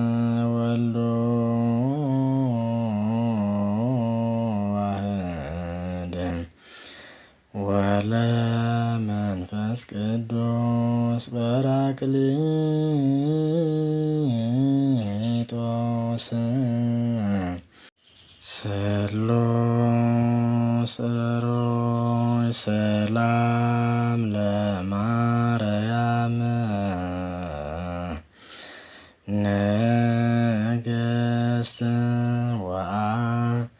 ለወልድ ዋህድ ወለመንፈስ ቅዱስ ጰራቅሊጦስ ስሉስ ሩይ ሰላም ለማርያም ንግሥት ወአጽድ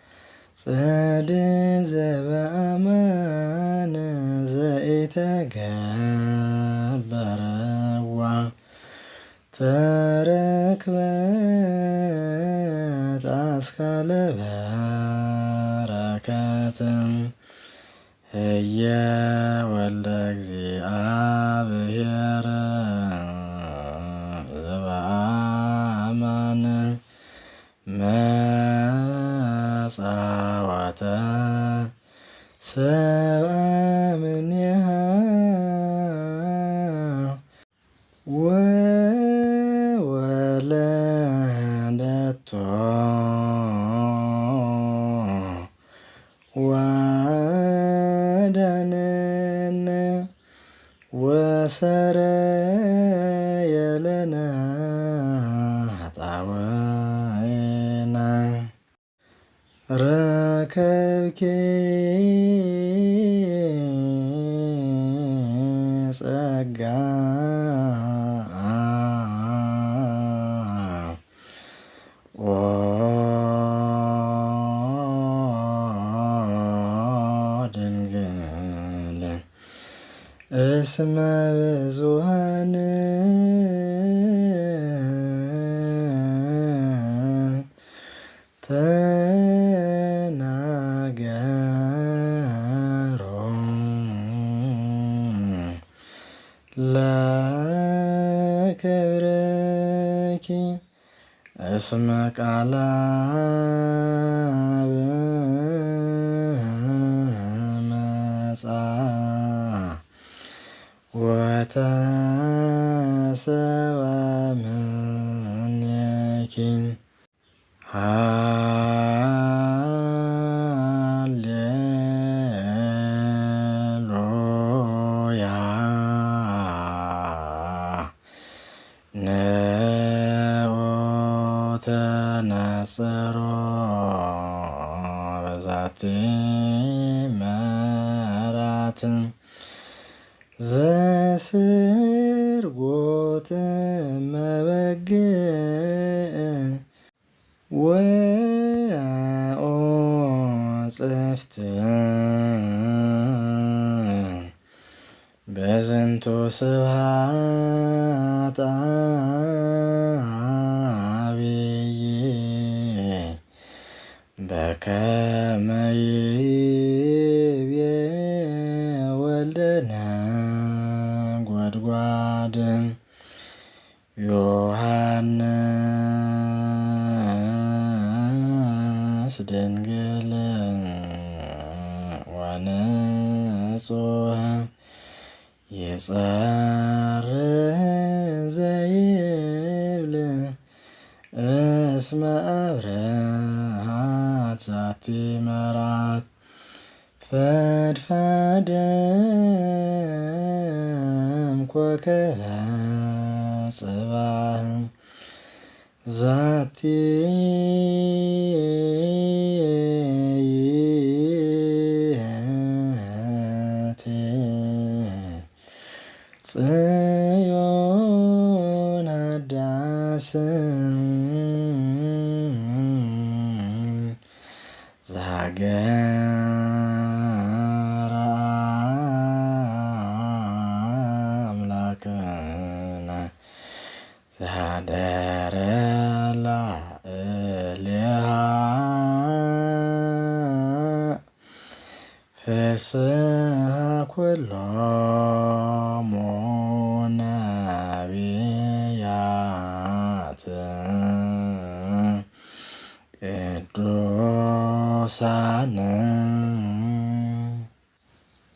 ዘበአማን ዘኢተገበረዋ ተረክበት አስካለ በረከት ህየ ወልደ እግዚአብሔር ዘበአማን መጻወተ ሰብአ እምኔሃ ወወለደቶ ወአዳነነ ወሰረየ ለነ ኃጣውኢነ ረከብኪ ጸጋ ኦ ድንግል እስመ ብዙኃን ተናገሮ ለክብርኪ እስመ ቃለ አብ መጽአ ወተሰብአ እምኔኪ ሃሌሉያ ንዑ ተነጽሮ በዛቲ መራት ዘስርጎት መበግዕ ወአዕጽፍት በዝንቱ ስብሐት አብይ በከመ ይቤ ወልደ ነጎድጓድ ዮሐንስ ድንግል ወንጹሕ ይጸርህ ዘይብል እስመ አብርሃት ዛቲ መራት ፈድፋደም ኮከበ ጽባህ ዛቲ ይእቲ ጽዮን አዳስ ዘሀገረ አምላክነ ዘሀደረ ላዕሌሃ ፍስሐ ኩሎሙ ነቢያት ቅዱሳን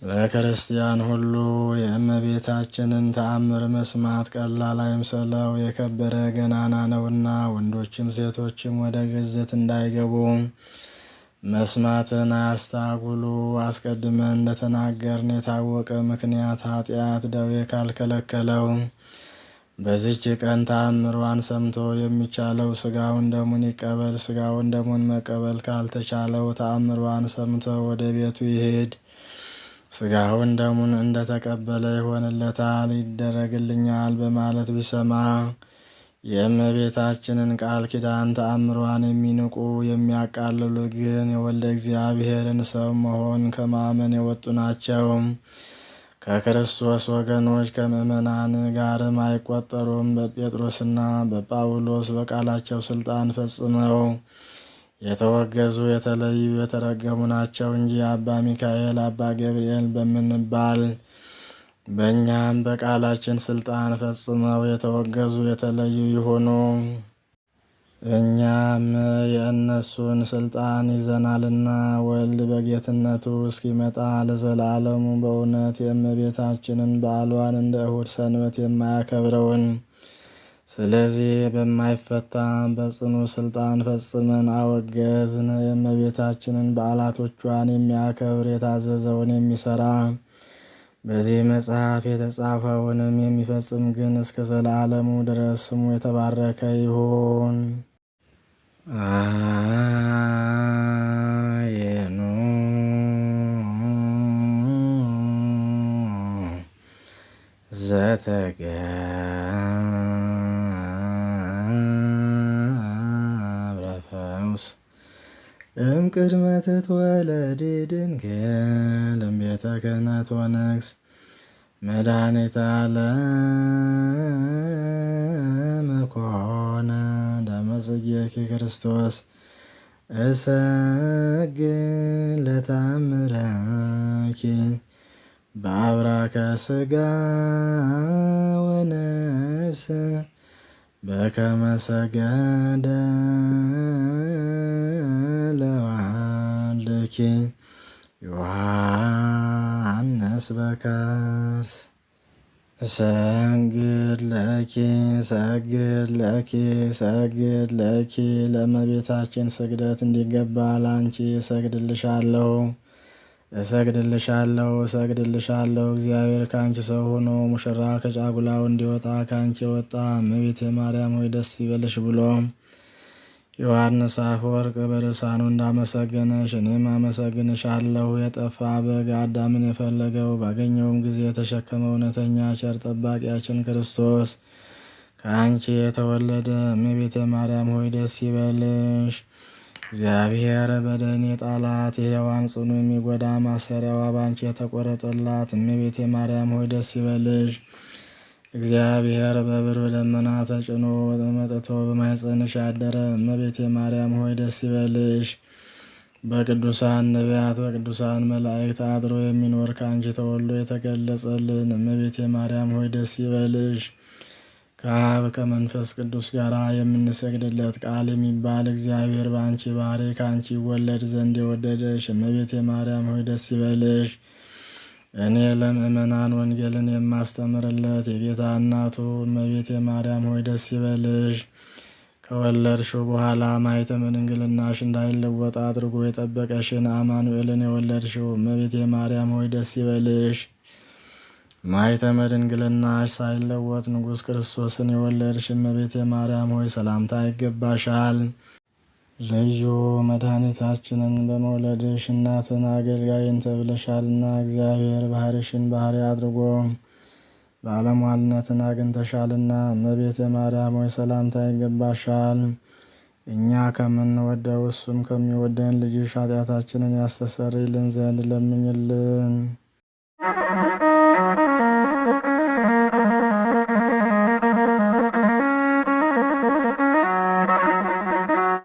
ለክርስቲያን ሁሉ የእመቤታችንን ተአምር መስማት ቀላል አይምሰለው፣ የከበረ ገናና ነውና። ወንዶችም ሴቶችም ወደ ግዝት እንዳይገቡ መስማትን አያስታጉሉ። አስቀድመን እንደተናገርን የታወቀ ምክንያት ኃጢአት ደዌ ካልከለከለው በዚች ቀን ተአምሯን ሰምቶ የሚቻለው ስጋውን ደሙን ይቀበል። ስጋውን ደሙን መቀበል ካልተቻለው ተአምሯን ሰምቶ ወደ ቤቱ ይሄድ። ስጋውን ደሙን እንደተቀበለ ይሆንለታል፣ ይደረግልኛል በማለት ቢሰማ የእመቤታችንን ቃል ኪዳን ተአምሯን የሚንቁ የሚያቃልሉ ግን የወልደ እግዚአብሔርን ሰው መሆን ከማመን የወጡ ናቸው። ከክርስቶስ ወገኖች ከምእመናን ጋርም አይቆጠሩም። በጴጥሮስና በጳውሎስ በቃላቸው ስልጣን ፈጽመው የተወገዙ የተለዩ የተረገሙ ናቸው እንጂ አባ ሚካኤል አባ ገብርኤል በምንባል በእኛም በቃላችን ስልጣን ፈጽመው የተወገዙ የተለዩ ይሆኑ። እኛም የእነሱን ስልጣን ይዘናልና ወልድ በጌትነቱ እስኪመጣ ለዘላለሙ በእውነት የእመቤታችንን በዓሏን እንደ እሁድ ሰንበት የማያከብረውን ስለዚህ በማይፈታ በጽኑ ስልጣን ፈጽመን አወገዝን። የእመቤታችንን በዓላቶቿን የሚያከብር የታዘዘውን የሚሰራ በዚህ መጽሐፍ የተጻፈውንም የሚፈጽም ግን እስከ ዘላለሙ ድረስ ስሙ የተባረከ ይሁን። አየኑ ዘተገብረ ፈውስ እምቅድመ ትትወለድ ድንግል እምቤተ ክህነት ወነግስ መድኃኒተ ዓለም ኮነ ደመ ጽጌኪ ክርስቶስ እሰግድ ለተአምረኪ በአብራከ ሥጋ ወነፍስ በከመ ሰገደ ለወልድኪ ዮሐንስ በከርስ ሰግድ ለኪ ሰግድ ለኪ ሰግድ ለኪ። ለእመቤታችን ስግደት እንዲገባ ላንቺ እሰግድልሻለሁ እሰግድልሻለሁ እሰግድልሻለሁ። እግዚአብሔር ከአንቺ ሰው ሆኖ ሙሽራ ከጫጉላው እንዲወጣ ከአንቺ የወጣ እመቤቴ ማርያም ሆይ ደስ ይበልሽ ብሎ ዮሐንስ አፈወርቅ በርሳኑ እንዳመሰገነሽ እኔም አመሰግንሻለሁ። የጠፋ በግ አዳምን የፈለገው ባገኘውም ጊዜ የተሸከመ እውነተኛ ቸር ጠባቂያችን ክርስቶስ ከአንቺ የተወለደ እመቤቴ ማርያም ሆይ ደስ ይበልሽ። እግዚአብሔር በደን የጣላት የሔዋን ጽኑ የሚጎዳ ማሰሪያዋ ባንቺ የተቆረጠላት እመቤቴ ማርያም ሆይ ደስ ይበልሽ። እግዚአብሔር በብሩህ ደመና ተጭኖ መጥቶ በማኅፀንሽ ያደረ እመቤቴ ማርያም ሆይ ደስ ይበልሽ። በቅዱሳን ነቢያት በቅዱሳን መላእክት አድሮ የሚኖር ከአንቺ ተወልዶ የተገለጸልን እመቤቴ ማርያም ሆይ ደስ ይበልሽ። ከአብ ከመንፈስ ቅዱስ ጋር የምንሰግድለት ቃል የሚባል እግዚአብሔር በአንቺ ባሕሪ ከአንቺ ይወለድ ዘንድ የወደደሽ እመቤቴ ማርያም ሆይ ደስ ይበልሽ። እኔ ለምእመናን ወንጌልን የማስተምርለት የጌታ እናቱ እመቤቴ ማርያም ሆይ ደስ ይበልሽ። ከወለድሽው በኋላ ማኅተመ ድንግልናሽ እንዳይለወጥ አድርጎ የጠበቀሽን አማኑኤልን የወለድሽው እመቤቴ ማርያም ሆይ ደስ ይበልሽ። ማኅተመ ድንግልናሽ ሳይለወጥ ንጉሥ ክርስቶስን የወለድሽ እመቤቴ ማርያም ሆይ ሰላምታ ይገባሻል። ልዩ መድኃኒታችንን በመውለድሽ እናትን አገልጋይን ተብለሻልና እግዚአብሔር ባሕርሽን ባሕሪ አድርጎ ባለሟልነትን አግኝተሻልና እመቤቴ ማርያም ሆይ ሰላምታ ይገባሻል። እኛ ከምንወደው እሱም ከሚወደን ልጅሽ ኃጢአታችንን ያስተሰርይልን ዘንድ ለምኝልን።